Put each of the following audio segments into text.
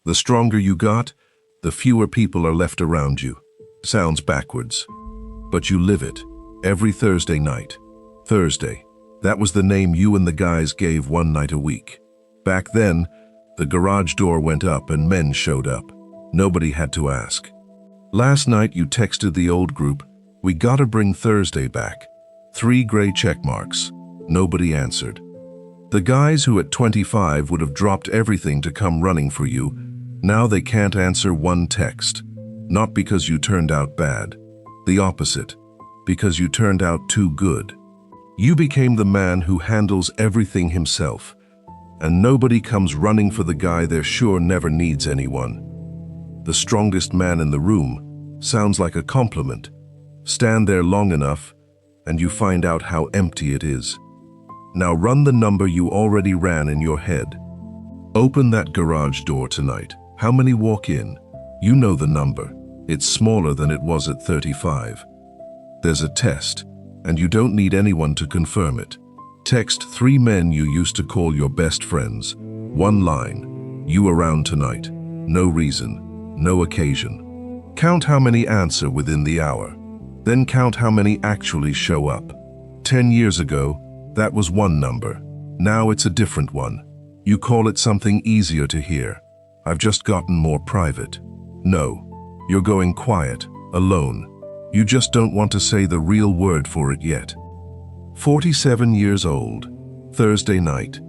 The stronger you got, the fewer people are left around you. Sounds backwards. But you live it. Every Thursday night. Thursday. That was the name you and the guys gave one night a week. Back then, the garage door went up and men showed up. Nobody had to ask. Last night you texted the old group, "We gotta bring Thursday back." 3 gray check marks. Nobody answered. The guys who at 25 would have dropped everything to come running for you, now they can't answer one text. Not because you turned out bad. The opposite. Because you turned out too good. You became the man who handles everything himself. And nobody comes running for the guy they're sure never needs anyone. The strongest man in the room sounds like a compliment. Stand there long enough, and you find out how empty it is. Now run the number you already ran in your head. Open that garage door tonight. How many walk in? You know the number. It's smaller than it was at 35. There's a test, and you don't need anyone to confirm it. Text 3 men you used to call your best friends. 1 line. You around tonight. No reason. No occasion. Count how many answer within the hour. Then count how many actually show up. 10 years ago, that was one number. Now it's a different one. You call it something easier to hear. I've just gotten more private. No. You're going quiet, alone. You just don't want to say the real word for it yet. 47 years old. Thursday night.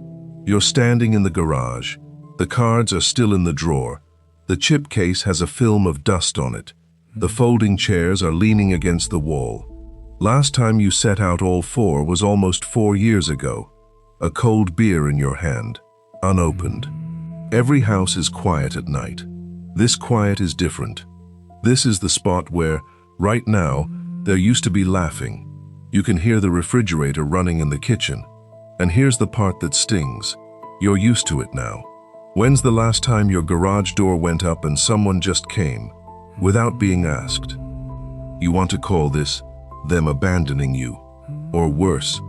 You're standing in the garage. The cards are still in the drawer. The chip case has a film of dust on it. The folding chairs are leaning against the wall. Last time you set out all 4 was almost 4 years ago. A cold beer in your hand, unopened. Every house is quiet at night. This quiet is different. This is the spot where, right now, there used to be laughing. You can hear the refrigerator running in the kitchen. And here's the part that stings. You're used to it now. When's the last time your garage door went up and someone just came, without being asked? You want to call this them abandoning you, or worse,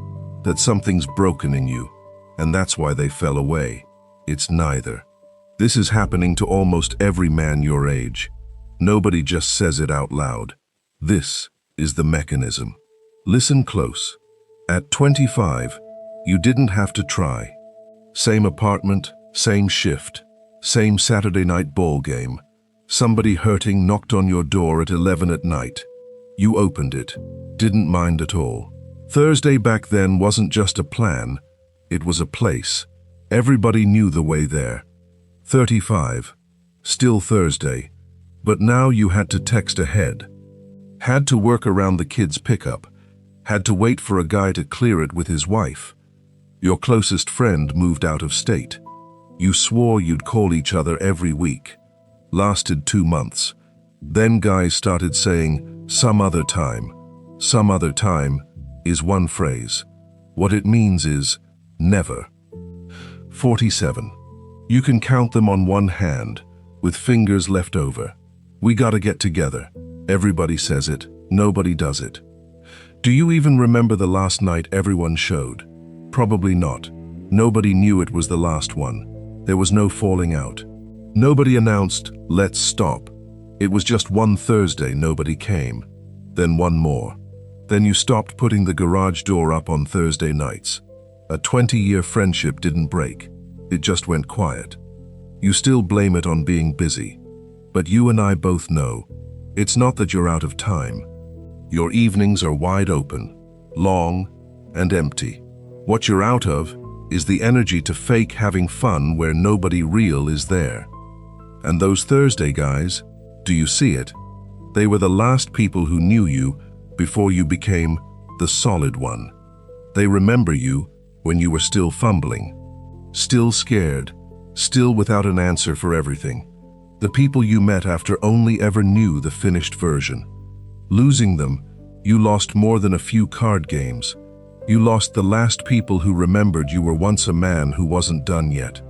that something's broken in you, and that's why they fell away. It's neither. This is happening to almost every man your age. Nobody just says it out loud. This is the mechanism. Listen close. At 25, you didn't have to try. Same apartment, same shift, same Saturday night ball game. Somebody hurting knocked on your door at 11 at night. You opened it, didn't mind at all. Thursday back then wasn't just a plan, it was a place. Everybody knew the way there. 35, still Thursday, but now you had to text ahead. Had to work around the kids' pickup. Had to wait for a guy to clear it with his wife. Your closest friend moved out of state. You swore you'd call each other every week. Lasted 2 months. Then guys started saying, some other time. Some other time is one phrase. What it means is, never. 47. You can count them on one hand, with fingers left over. We gotta get together. Everybody says it, nobody does it. Do you even remember the last night everyone showed? Probably not. Nobody knew it was the last one. There was no falling out. Nobody announced, let's stop. It was just one Thursday nobody came. Then one more. Then you stopped putting the garage door up on Thursday nights. A 20-year friendship didn't break. It just went quiet. You still blame it on being busy. But you and I both know, it's not that you're out of time. Your evenings are wide open, long, and empty. What you're out of is the energy to fake having fun where nobody real is there. And those Thursday guys, do you see it? They were the last people who knew you before you became the solid one. They remember you when you were still fumbling, still scared, still without an answer for everything. The people you met after only ever knew the finished version. Losing them, you lost more than a few card games. You lost the last people who remembered you were once a man who wasn't done yet.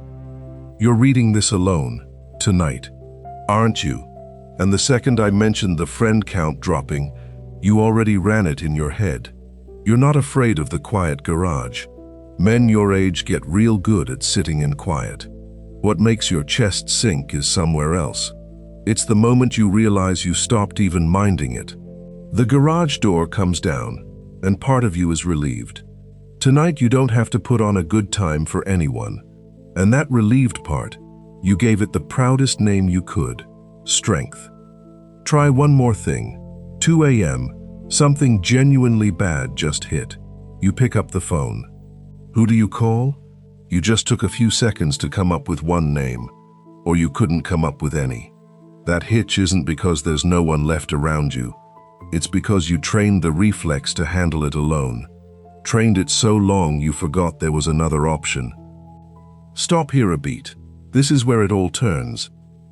You're reading this alone, tonight, aren't you? And the second I mentioned the friend count dropping, you already ran it in your head. You're not afraid of the quiet garage. Men your age get real good at sitting in quiet. What makes your chest sink is somewhere else. It's the moment you realize you stopped even minding it. The garage door comes down, and part of you is relieved. Tonight you don't have to put on a good time for anyone. And that relieved part, you gave it the proudest name you could: strength. Try one more thing. 2 a.m., something genuinely bad just hit. You pick up the phone. Who do you call? You just took a few seconds to come up with one name, or you couldn't come up with any. That hitch isn't because there's no one left around you. It's because you trained the reflex to handle it alone. Trained it so long you forgot there was another option. Stop here a beat. This is where it all turns.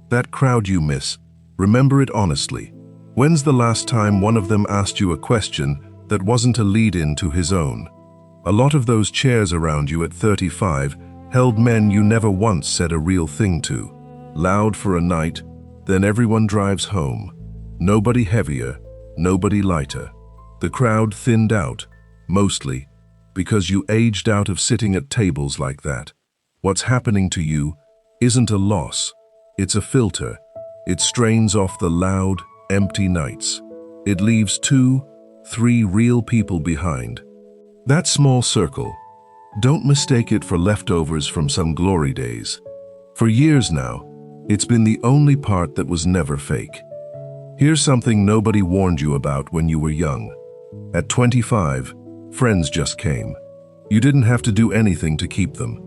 That crowd you miss, remember it honestly. When's the last time one of them asked you a question that wasn't a lead-in to his own? A lot of those chairs around you at 35 held men you never once said a real thing to. Loud for a night, then everyone drives home. Nobody heavier, nobody lighter. The crowd thinned out, mostly, because you aged out of sitting at tables like that. What's happening to you isn't a loss, it's a filter. It strains off the loud, empty nights. It leaves 2, 3 real people behind. That small circle, don't mistake it for leftovers from some glory days. For years now, it's been the only part that was never fake. Here's something nobody warned you about when you were young. At 25, friends just came. You didn't have to do anything to keep them.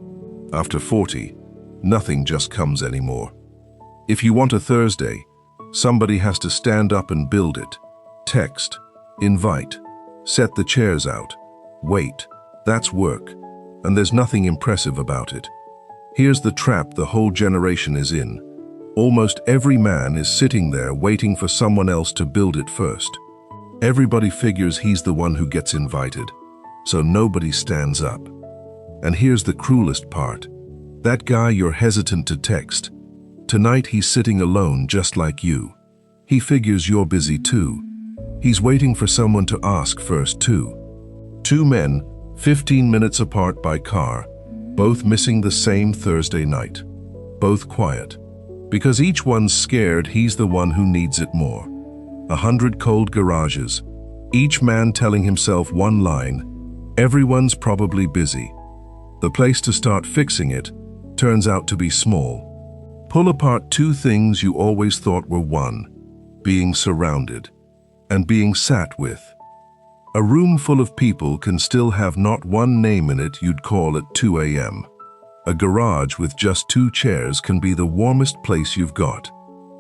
After 40, nothing just comes anymore. If you want a Thursday, somebody has to stand up and build it. Text, invite, set the chairs out, wait. That's work, and there's nothing impressive about it. Here's the trap the whole generation is in. Almost every man is sitting there waiting for someone else to build it first. Everybody figures he's the one who gets invited, so nobody stands up. And here's the cruelest part. That guy you're hesitant to text, tonight he's sitting alone just like you. He figures you're busy too. He's waiting for someone to ask first too. 2 men, 15 minutes apart by car, both missing the same Thursday night. Both quiet. Because each one's scared he's the one who needs it more. 100 cold garages, each man telling himself one line: everyone's probably busy. The place to start fixing it turns out to be small. Pull apart 2 things you always thought were one: being surrounded and being sat with. A room full of people can still have not one name in it you'd call at 2 a.m. A garage with just 2 chairs can be the warmest place you've got.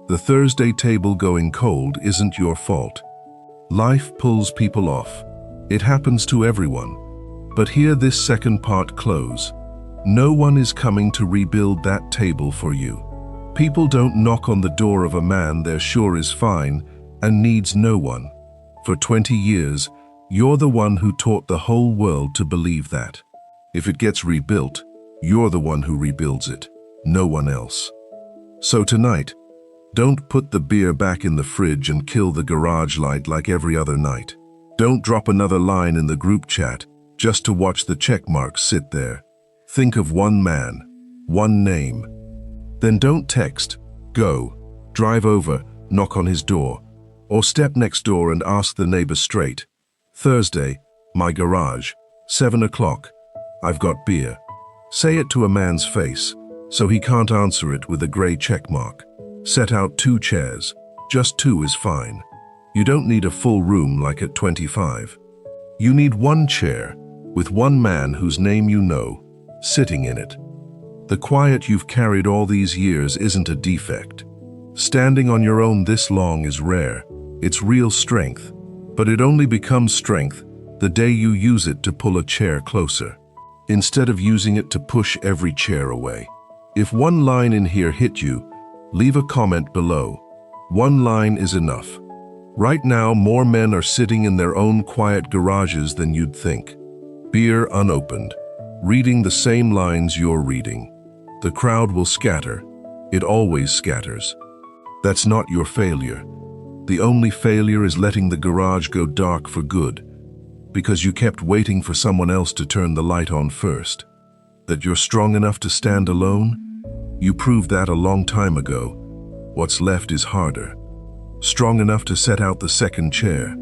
The Thursday table going cold isn't your fault. Life pulls people off. It happens to everyone. But hear this second part close. No one is coming to rebuild that table for you. People don't knock on the door of a man they're sure is fine and needs no one. For 20 years, you're the one who taught the whole world to believe that. If it gets rebuilt, you're the one who rebuilds it, no one else. So tonight, don't put the beer back in the fridge and kill the garage light like every other night. Don't drop another line in the group chat just to watch the check marks sit there. Think of one man, one name. Then don't text, go, drive over, knock on his door, or step next door and ask the neighbor straight. Thursday, my garage, 7 o'clock, I've got beer. Say it to a man's face, so he can't answer it with a gray check mark. Set out 2 chairs, just 2 is fine. You don't need a full room like at 25. You need 1 chair, with 1 man whose name you know, sitting in it. The quiet you've carried all these years isn't a defect. Standing on your own this long is rare. It's real strength, but it only becomes strength the day you use it to pull a chair closer, instead of using it to push every chair away. If one line in here hit you, leave a comment below. 1 line is enough. Right now, more men are sitting in their own quiet garages than you'd think. Beer unopened, reading the same lines you're reading. The crowd will scatter. It always scatters. That's not your failure. The only failure is letting the garage go dark for good, because you kept waiting for someone else to turn the light on first. That you're strong enough to stand alone? You proved that a long time ago. What's left is harder. Strong enough to set out the second chair,